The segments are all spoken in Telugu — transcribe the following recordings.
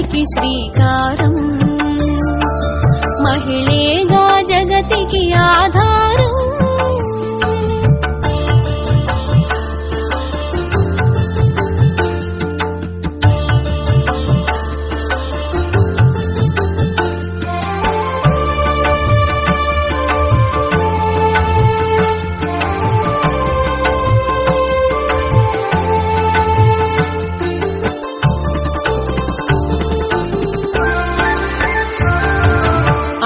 సరళికి శ్రీకారం. మహిళేగా జగతికి ఆధారం.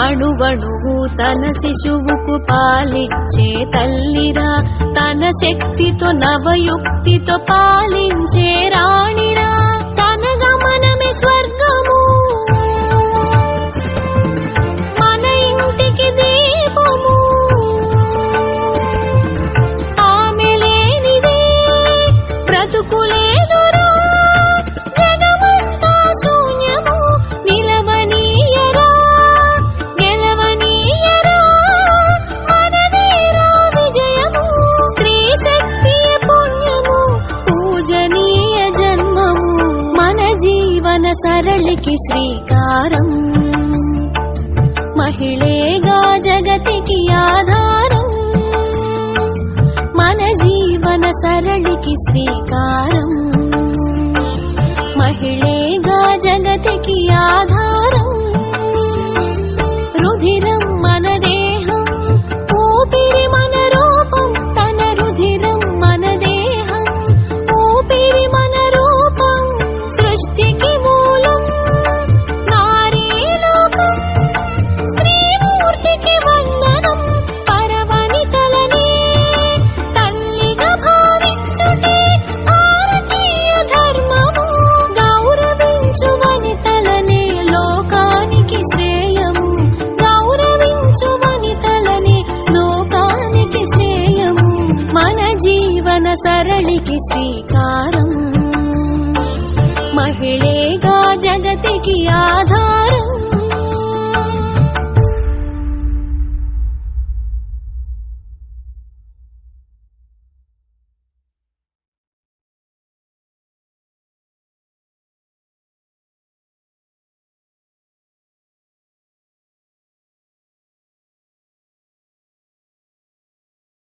అణువణువు తన శిశువుకు పాలిచ్చే తల్లిరా, తన శక్తితో నవయుక్తితో పాలించే రాణిరా. తన గమనమే స్వర్గము, మన ఇంటికి దీపము. ఆమె లేనిదే బ్రతుకులేదురా, జగమంతా శూన్యము. నిలవనీయరా, గెలవనీయరా, మనదేరా విజయము. స్త్రీ శక్తియ పుణ్యము, పూజనీయ జన్మము. మన జీవన సరళికి శ్రీకారం. మహిళేగా జగతికి ఆధారం. మన జీవన సరళికి శ్రీకారం. మహిళేగా జగతికి ఆధారం. రుధిరం మన దేహం, ఊపిరి మన రూపం. తన రుధిరం మన దేహం, ఊపిరి మన రూపం. సృష్టికి మూలం నారీ లోకం. స్త్రీమూర్తికి వందనం. పరవనితలనే తల్లిగా భావించుటే భారతీయ ధర్మము. గౌరవించు వనితలనే లోకానికి శ్రేయము. గౌరవించు వనితలనే లోకానికి శ్రేయము. మన జీవన సరళికి శ్రీకారం. మహిళేగా జగతికి